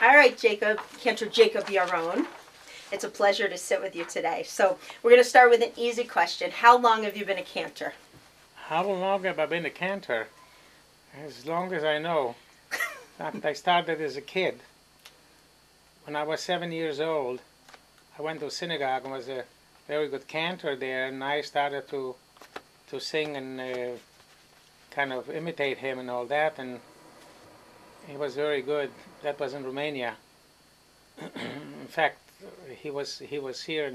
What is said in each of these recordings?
All right, Jacob, Cantor Jacob Yaron. It's a pleasure to sit with you today. So we're going to start with an easy question. How long have you been a Cantor? How long have I been a Cantor? As long as I know. I started as a kid. When I was 7 years old, I went to synagogue and was a very good cantor there, and I started to sing and kind of imitate him and all that, and he was very good. That was in Romania. In fact, he was here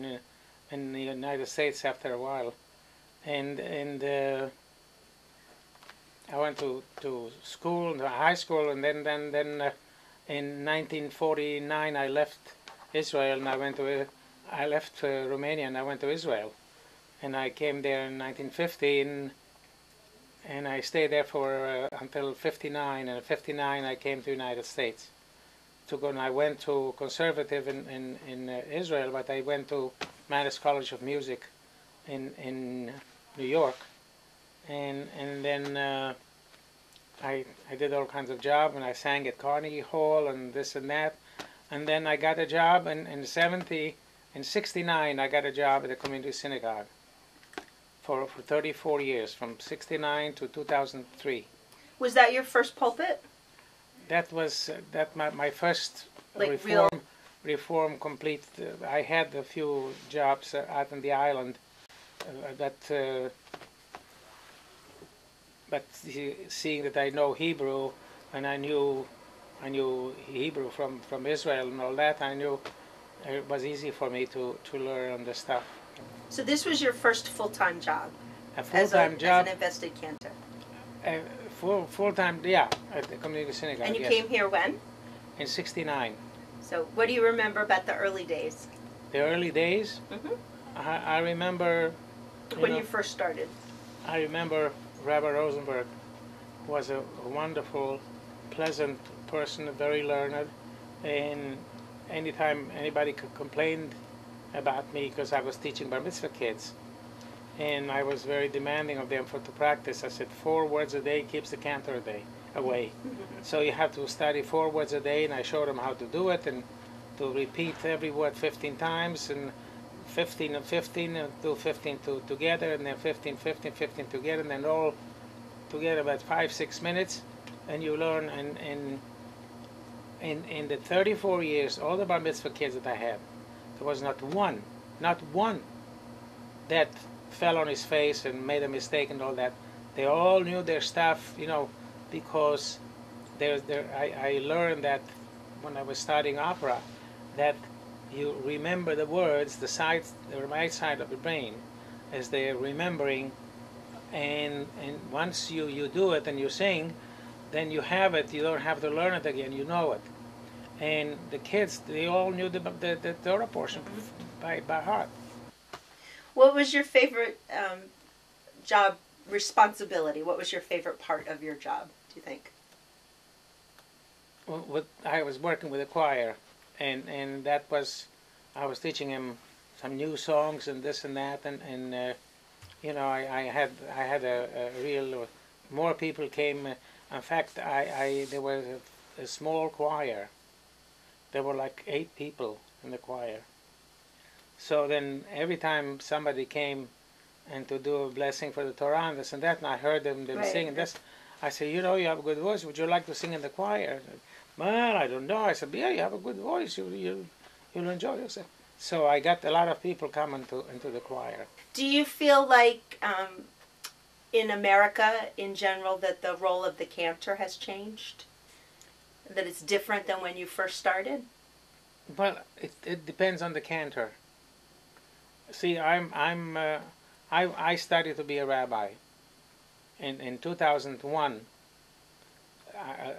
in the United States after a while, and I went to school, to high school, and then in 1949 I left Israel and I left Romania and I went to Israel, and I came there in 1950 and I stayed there for until 59, and in 59 I came to the United States. And I went to conservative in Israel, but I went to Mannes College of Music in New York, and then I did all kinds of jobs, and I sang at Carnegie Hall and this and that, and then I got a job in 69 I got a job at the community synagogue for 34 years, from 69 to 2003. Was that your first pulpit? That was my first Like reform complete. I had a few jobs out on the island, but seeing that I know Hebrew and I knew Hebrew from Israel and all that, I knew it was easy for me to learn the stuff. So this was your first full-time job? A full-time job. As an invested cantor? Full-time, yeah, at the community synagogue. And you yes. came here when? In 69. So what do you remember about the early days? The early days? Mm-hmm. I remember... When you first started? I remember Rabbi Rosenberg was a wonderful, pleasant person, very learned, and anytime anybody could complain about me because I was teaching bar mitzvah kids, and I was very demanding of them to practice. I said 4 words a day keeps the cantor away. So you have to study 4 words a day, and I showed them how to do it, and to repeat every word 15 times, and 15 and 15, and do 15 together, and then 15, 15, 15 together, and then all together about 5-6 minutes, and you learn. And in the 34 years, all the bar mitzvah kids that I had, there was not one that fell on his face and made a mistake and all that. They all knew their stuff, because I learned that when I was studying opera, that you remember the words, the right side of the brain, as they're remembering, and once you do it and you sing, then you have it. You don't have to learn it again. You know it. And the kids, they all knew the Torah portion by heart. What was your favorite job responsibility? What was your favorite part of your job, do you think? Well, I was working with a choir, and that was, I was teaching him some new songs and this and that, and I had a real, more people came. In fact, there was a small choir. There were like 8 people in the choir. So then every time somebody came and to do a blessing for the Torah and this and that, and I heard them Right. sing this, I said, you have a good voice. Would you like to sing in the choir? Well, I don't know. I said, yeah, you have a good voice. You'll enjoy yourself. So I got a lot of people coming into the choir. Do you feel like in America in general that the role of the cantor has changed? That it's different than when you first started? Well, it depends on the cantor. See, I studied to be a rabbi. In 2001,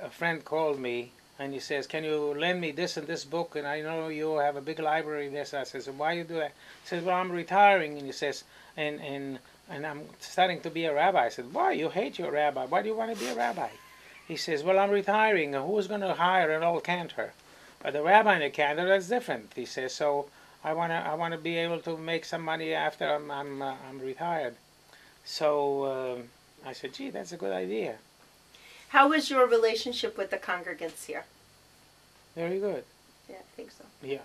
a friend called me and he says, "Can you lend me this and this book? And I know you have a big library." This, I says, "Why you do that?" He says, "Well, I'm retiring." And he says, and I'm starting to be a rabbi. I said, "Why? You hate your rabbi. Why do you want to be a rabbi?" He says, "Well, I'm retiring. Who's going to hire an old cantor? But the rabbi and a cantor, that's different." He says, "So I want to be able to make some money after I'm retired." So I said, "Gee, that's a good idea." How was your relationship with the congregants here? Very good. Yeah, I think so. Yeah.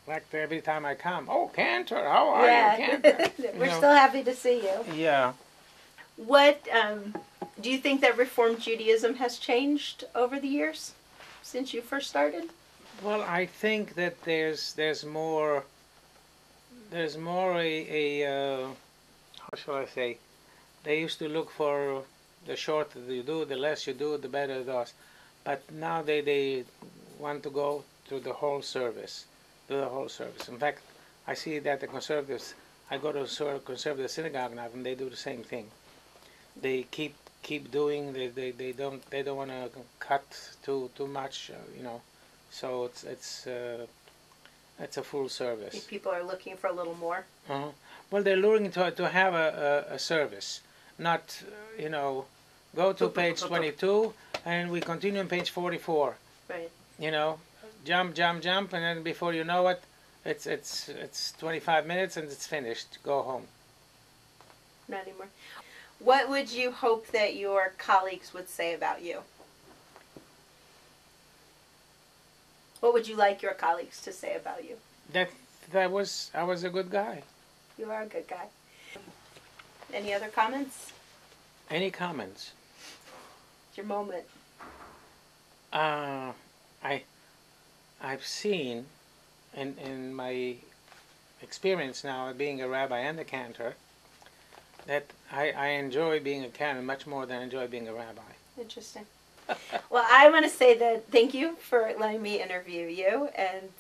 Like every time I come, oh, Cantor, how are you, Cantor? We're still happy to see you. Yeah. What do you think that Reformed Judaism has changed over the years since you first started? Well, I think that there's more how shall I say? They used to look for the shorter you do, the less you do, the better it does. But now they want to go to the whole service, do the whole service. In fact, I see that the conservatives, I go to a conservative synagogue now, and they do the same thing. They keep doing. They don't want to cut too much, you know. So it's a full service. People are looking for a little more. Uh-huh. Well, they're looking to have a service, not you know, go to page 22 and we continue on page 44. Right. You know, jump, and then before you know it, it's 25 minutes and it's finished. Go home. Not anymore. What would you hope that your colleagues would say about you? What would you like your colleagues to say about you? I was a good guy. You are a good guy. Any other comments? Any comments? It's your moment. I've seen in my experience now of being a rabbi and a cantor that I enjoy being a cantor much more than I enjoy being a rabbi. Interesting. Well, I want to say that thank you for letting me interview you, and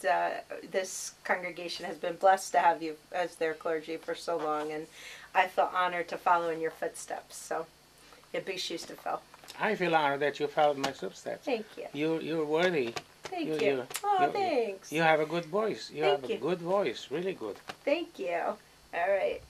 this congregation has been blessed to have you as their clergy for so long, and I feel honored to follow in your footsteps. So, you have big shoes to fill. I feel honored that you followed my footsteps. Thank you. You're worthy. Thank you. Thanks. You have a good voice. You have a you. good voice, really good. Thank you. All right.